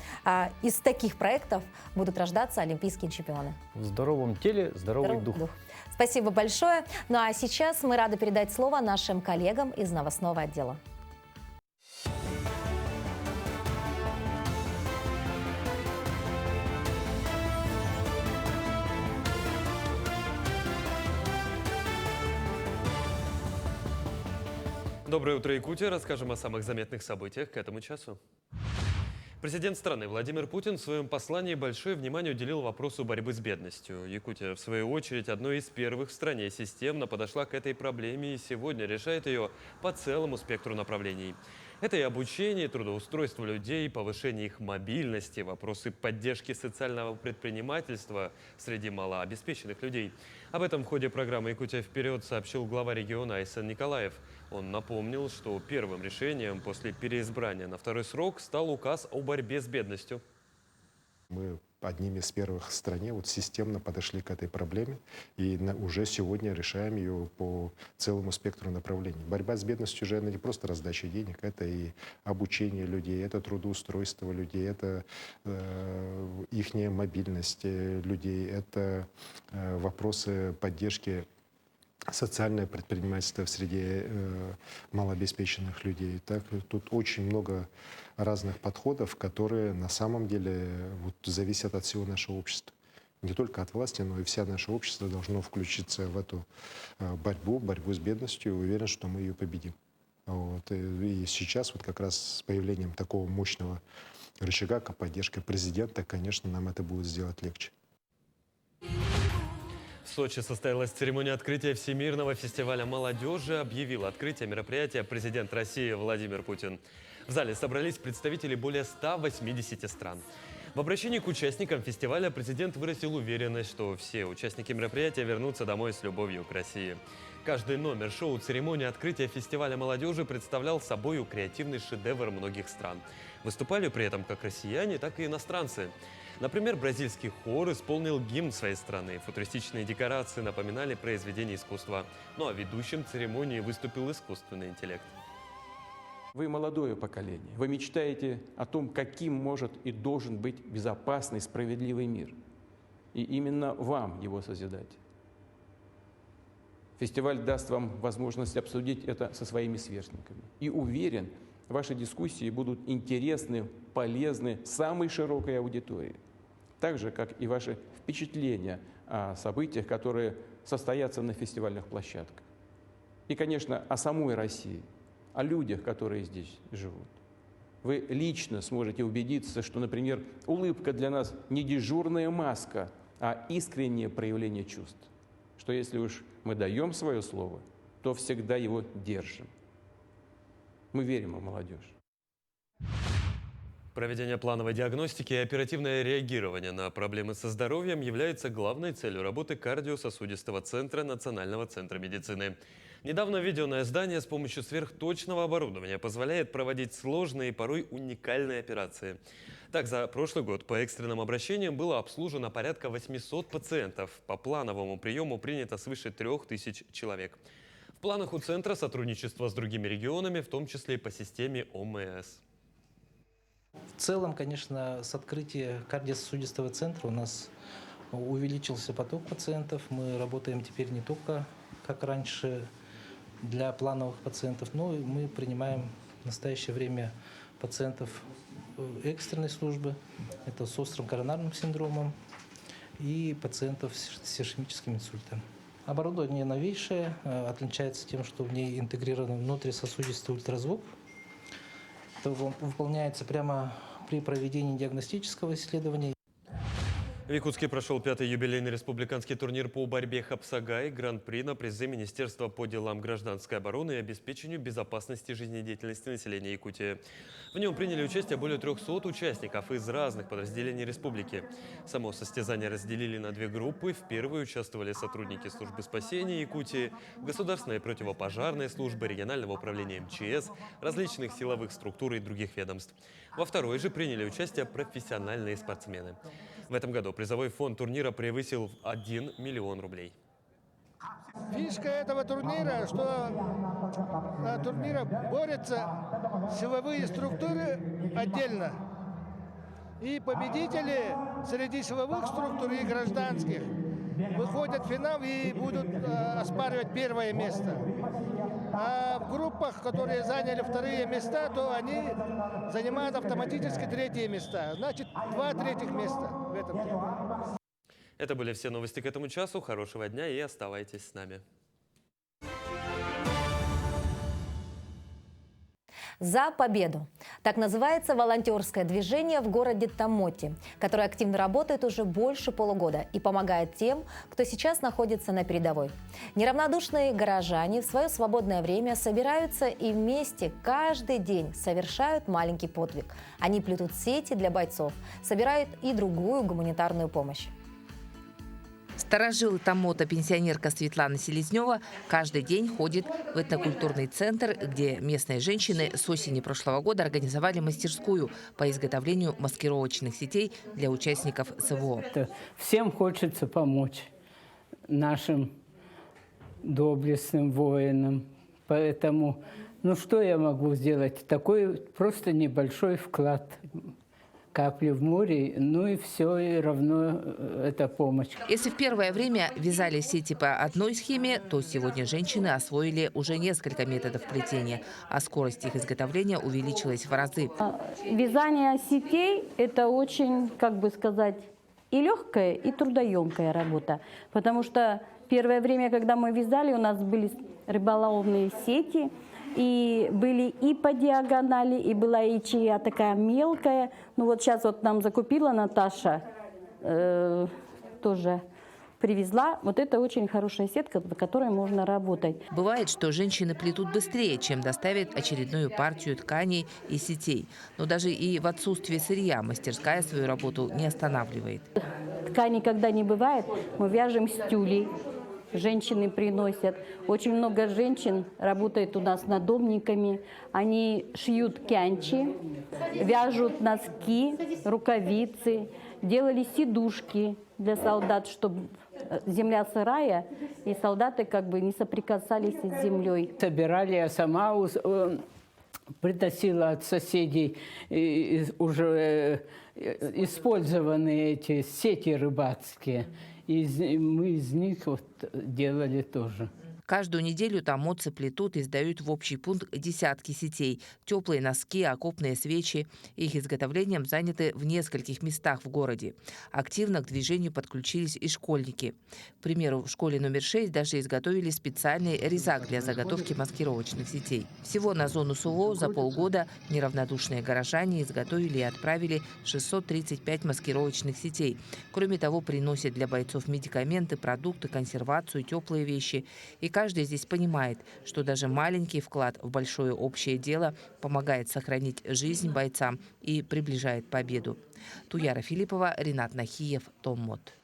из таких проектов будут рождаться олимпийские чемпионы. В здоровом теле здоровый дух. Спасибо большое. Ну а сейчас мы рады передать слово нашим коллегам из новостного отдела. Доброе утро, Якутия. Расскажем о самых заметных событиях к этому часу. Президент страны Владимир Путин в своем послании большое внимание уделил вопросу борьбы с бедностью. Якутия, в свою очередь, одной из первых в стране системно подошла к этой проблеме и сегодня решает ее по целому спектру направлений. Это и обучение, и трудоустройство людей, повышение их мобильности, вопросы поддержки социального предпринимательства среди малообеспеченных людей. Об этом в ходе программы «Якутия вперед» сообщил глава региона Айсен Николаев. Он напомнил, что первым решением после переизбрания на второй срок стал указ о борьбе с бедностью. Мы одними из первых в стране системно подошли к этой проблеме и уже сегодня решаем ее по целому спектру направлений. Борьба с бедностью же не просто раздача денег, это и обучение людей, это трудоустройство людей, это ихняя мобильность людей, это вопросы поддержки социальное предпринимательство в среде малообеспеченных людей. Так, тут очень много разных подходов, которые на самом деле зависят от всего нашего общества. Не только от власти, но и вся наше общество должно включиться в эту борьбу с бедностью. И уверен, что мы ее победим. И сейчас как раз с появлением такого мощного рычага, как поддержка президента, конечно, нам это будет сделать легче. В Сочи состоялась церемония открытия Всемирного фестиваля молодежи. Объявил открытие мероприятия президент России Владимир Путин. В зале собрались представители более 180 стран. В обращении к участникам фестиваля президент выразил уверенность, что все участники мероприятия вернутся домой с любовью к России. Каждый номер шоу церемонии открытия фестиваля молодежи представлял собой креативный шедевр многих стран. Выступали при этом как россияне, так и иностранцы. Например, бразильский хор исполнил гимн своей страны. Футуристичные декорации напоминали произведения искусства. Ну а ведущим церемонии выступил искусственный интеллект. Вы молодое поколение. Вы мечтаете о том, каким может и должен быть безопасный, справедливый мир. И именно вам его созидать. Фестиваль даст вам возможность обсудить это со своими сверстниками. И уверен, ваши дискуссии будут интересны, полезны самой широкой аудитории. Так же, как и ваши впечатления о событиях, которые состоятся на фестивальных площадках. И, конечно, о самой России, о людях, которые здесь живут. Вы лично сможете убедиться, что, например, улыбка для нас не дежурная маска, а искреннее проявление чувств. Что если уж мы даем свое слово, то всегда его держим. Мы верим в молодежь. Проведение плановой диагностики и оперативное реагирование на проблемы со здоровьем является главной целью работы кардиососудистого центра Национального центра медицины. Недавно введенное здание с помощью сверхточного оборудования позволяет проводить сложные и порой уникальные операции. Так, за прошлый год по экстренным обращениям было обслужено порядка 800 пациентов. По плановому приему принято свыше 3000 человек. В планах у центра сотрудничество с другими регионами, в том числе и по системе ОМС. В целом, конечно, с открытия кардиососудистого центра у нас увеличился поток пациентов. Мы работаем теперь не только, как раньше, для плановых пациентов, но и мы принимаем в настоящее время пациентов экстренной службы, это с острым коронарным синдромом, и пациентов с ишемическим инсультом. Оборудование новейшее, отличается тем, что в ней интегрирован внутрисосудистый ультразвук. Это выполняется прямо при проведении диагностического исследования. В Якутске прошел 5-й юбилейный республиканский турнир по борьбе «Хапсагай», гран-при на призы Министерства по делам гражданской обороны и обеспечению безопасности жизнедеятельности населения Якутии. В нем приняли участие более 300 участников из разных подразделений республики. Само состязание разделили на 2 группы. В первой участвовали сотрудники службы спасения Якутии, государственной противопожарной службы, регионального управления МЧС, различных силовых структур и других ведомств. Во второй же приняли участие профессиональные спортсмены. В этом году призовой фонд турнира превысил 1 миллион рублей. Фишка этого турнира, что на турнире борются силовые структуры отдельно. И победители среди силовых структур и гражданских выходят в финал и будут оспаривать 1-е место. А в группах, которые заняли 2-е места, то они занимают автоматически 3-е места. Значит, 2 3-х места в этом турнире. Это были все новости к этому часу. Хорошего дня и оставайтесь с нами. За победу! Так называется волонтерское движение в городе Томмоти, которое активно работает уже больше полугода и помогает тем, кто сейчас находится на передовой. Неравнодушные горожане в свое свободное время собираются и вместе каждый день совершают маленький подвиг. Они плетут сети для бойцов, собирают и другую гуманитарную помощь. Старожил Томмота, пенсионерка Светлана Селезнева, каждый день ходит в этнокультурный центр, где местные женщины с осени прошлого года организовали мастерскую по изготовлению маскировочных сетей для участников СВО. Всем хочется помочь нашим доблестным воинам. Поэтому, что я могу сделать? Такой просто небольшой вклад. Капли в море, и все, и равно это помощь. Если в первое время вязали сети по одной схеме, то сегодня женщины освоили уже несколько методов плетения, а скорость их изготовления увеличилась в разы. Вязание сетей – это очень, и легкая, и трудоемкая работа. Потому что первое время, когда мы вязали, у нас были рыболовные сети, и были и по диагонали, и была и чья такая мелкая. Сейчас нам закупила Наташа, тоже привезла. Это очень хорошая сетка, по которой можно работать. Бывает, что женщины плетут быстрее, чем доставят очередную партию тканей и сетей. Но даже и в отсутствии сырья мастерская свою работу не останавливает. Ткани, когда не бывает, мы вяжем с тюлей. Женщины приносят. Очень много женщин работает у нас надомниками. Они шьют кянчи, вяжут носки, рукавицы, делали сидушки для солдат, чтобы земля сырая, и солдаты не соприкасались с землей. Собирали, я сама притащила от соседей уже использованные эти сети рыбацкие. И мы из них делали тоже. Каждую неделю томмотцы плетут и сдают в общий пункт десятки сетей. Теплые носки, окопные свечи. Их изготовлением заняты в нескольких местах в городе. Активно к движению подключились и школьники. К примеру, в школе номер 6 даже изготовили специальный резак для заготовки маскировочных сетей. Всего на зону СВО за полгода неравнодушные горожане изготовили и отправили 635 маскировочных сетей. Кроме того, приносят для бойцов медикаменты, продукты, консервацию, теплые вещи. И каждый здесь понимает, что даже маленький вклад в большое общее дело помогает сохранить жизнь бойцам и приближает победу. Туяра Филиппова, Ринат Нахиев, Томмот.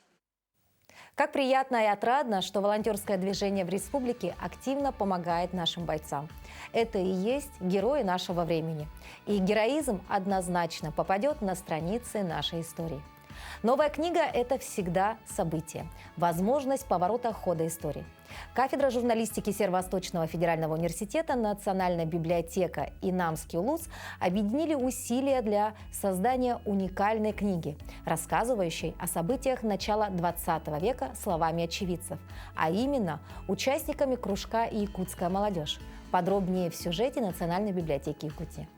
Как приятно и отрадно, что волонтерское движение в республике активно помогает нашим бойцам. Это и есть герои нашего времени. И героизм однозначно попадет на страницы нашей истории. Новая книга – это всегда событие, возможность поворота хода истории. Кафедра журналистики Северо-Восточного федерального университета, Национальная библиотека и Намский УЛУС объединили усилия для создания уникальной книги, рассказывающей о событиях начала XX века словами очевидцев, а именно участниками кружка «Якутская молодежь». Подробнее в сюжете Национальной библиотеки Якутии.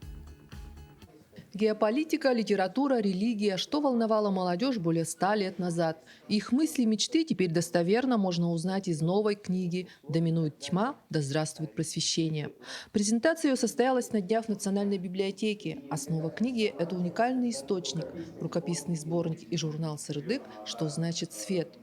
Геополитика, литература, религия – что волновало молодежь более 100 лет назад. Их мысли и мечты теперь достоверно можно узнать из новой книги «Доминует тьма, да здравствует просвещение». Презентация ее состоялась на днях в Национальной библиотеке. Основа книги – это уникальный источник, рукописный сборник и журнал «Сырдык. Что значит свет?».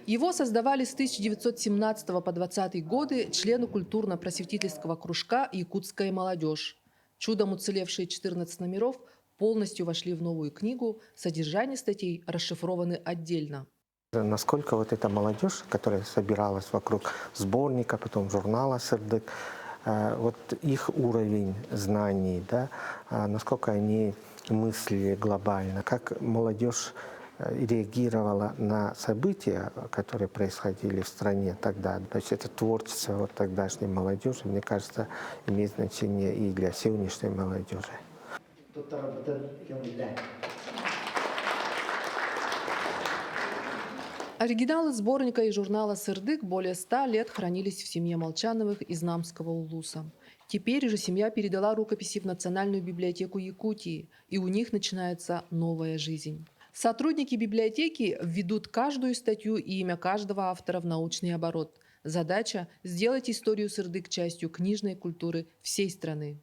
Его создавали с 1917 по 20 годы члены культурно-просветительского кружка «Якутская молодежь». Чудом уцелевшие 14 номеров полностью вошли в новую книгу, содержание статей расшифрованы отдельно. Насколько эта молодежь, которая собиралась вокруг сборника, потом журнала «Сырдык», их уровень знаний, насколько они мыслили глобально, как молодежь реагировала на события, которые происходили в стране тогда. Значит, это творчество тогдашней молодежи, мне кажется, имеет значение и для сегодняшней молодежи. Оригиналы сборника и журнала «Сырдык» более 100 лет хранились в семье Молчановых из Намского УЛУСа. Теперь же семья передала рукописи в Национальную библиотеку Якутии, и у них начинается новая жизнь. Сотрудники библиотеки введут каждую статью и имя каждого автора в научный оборот. Задача – сделать историю Сырдык частью книжной культуры всей страны.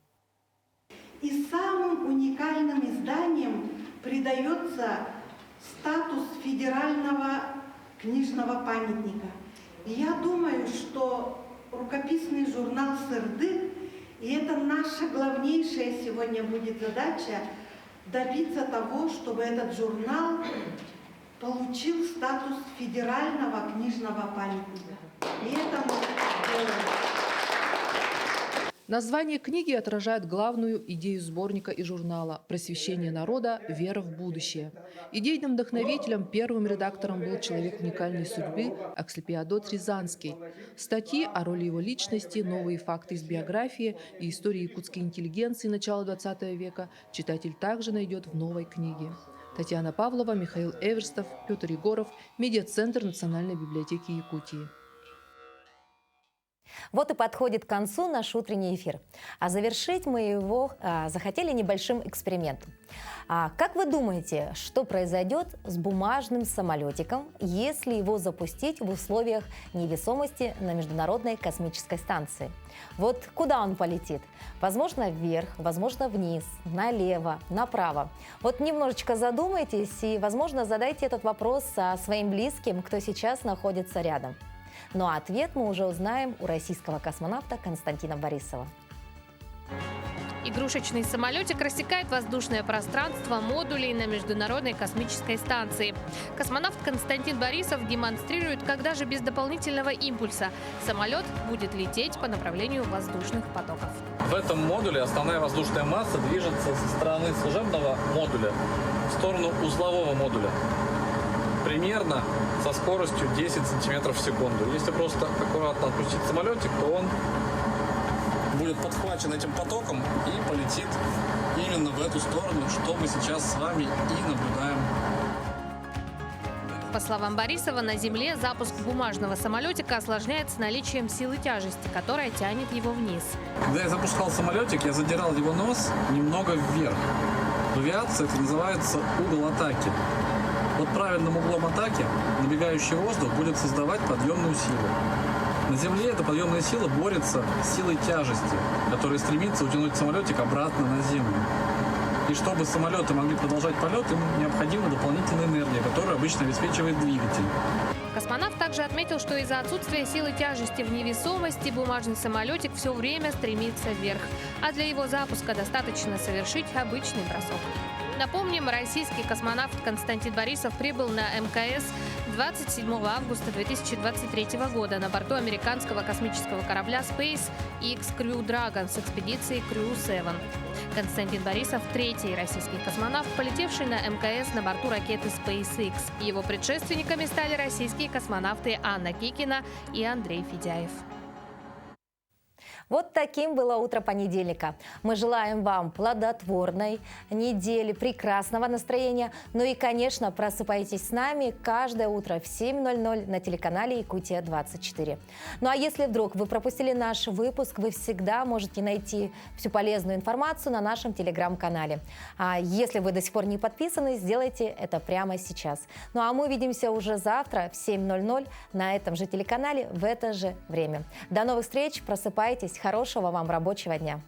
и самым уникальным изданиям придается статус федерального книжного памятника. И я думаю, что рукописный журнал «Сырдык», и это наша главнейшая сегодня будет задача, добиться того, чтобы этот журнал получил статус федерального книжного памятника. И это мы делаем. Название книги отражает главную идею сборника и журнала «Просвещение народа. Вера в будущее». Идейным вдохновителем, первым редактором был человек уникальной судьбы Асклепиадот Рязанский. Статьи о роли его личности, новые факты из биографии и истории якутской интеллигенции начала XX века читатель также найдет в новой книге. Татьяна Павлова, Михаил Эверстов, Петр Егоров, Медиацентр Национальной библиотеки Якутии. Вот и подходит к концу наш утренний эфир. А завершить мы его захотели небольшим экспериментом. Как вы думаете, что произойдет с бумажным самолетиком, если его запустить в условиях невесомости на Международной космической станции? Вот куда он полетит? Возможно, вверх, возможно, вниз, налево, направо. Вот немножечко задумайтесь и, возможно, задайте этот вопрос своим близким, кто сейчас находится рядом. Ну а ответ мы уже узнаем у российского космонавта Константина Борисова. Игрушечный самолетик рассекает воздушное пространство модулей на Международной космической станции. Космонавт Константин Борисов демонстрирует, когда же без дополнительного импульса самолет будет лететь по направлению воздушных потоков. В этом модуле основная воздушная масса движется со стороны служебного модуля в сторону узлового модуля. Примерно со скоростью 10 сантиметров в секунду. Если просто аккуратно отпустить самолетик, то он будет подхвачен этим потоком и полетит именно в эту сторону, что мы сейчас с вами и наблюдаем. По словам Борисова, на Земле запуск бумажного самолетика осложняется наличием силы тяжести, которая тянет его вниз. Когда я запускал самолетик, я задирал его нос немного вверх. В авиации это называется угол атаки. Под правильным углом атаки набегающий воздух будет создавать подъемную силу. На Земле эта подъемная сила борется с силой тяжести, которая стремится утянуть самолетик обратно на Землю. И чтобы самолеты могли продолжать полет, им необходима дополнительная энергия, которую обычно обеспечивает двигатель. Космонавт также отметил, что из-за отсутствия силы тяжести в невесомости бумажный самолетик все время стремится вверх, а для его запуска достаточно совершить обычный бросок. Напомним, российский космонавт Константин Борисов прибыл на МКС 27 августа 2023 года на борту американского космического корабля SpaceX Crew Dragon с экспедицией Crew 7. Константин Борисов – третий российский космонавт, полетевший на МКС на борту ракеты SpaceX. Его предшественниками стали российские космонавты Анна Кикина и Андрей Федяев. Вот таким было утро понедельника. Мы желаем вам плодотворной недели, прекрасного настроения. Ну и, конечно, просыпайтесь с нами каждое утро в 7:00 на телеканале «Якутия-24». Ну а если вдруг вы пропустили наш выпуск, вы всегда можете найти всю полезную информацию на нашем телеграм-канале. А если вы до сих пор не подписаны, сделайте это прямо сейчас. Ну а мы увидимся уже завтра в 7:00 на этом же телеканале в это же время. До новых встреч, просыпайтесь. Хорошего вам рабочего дня!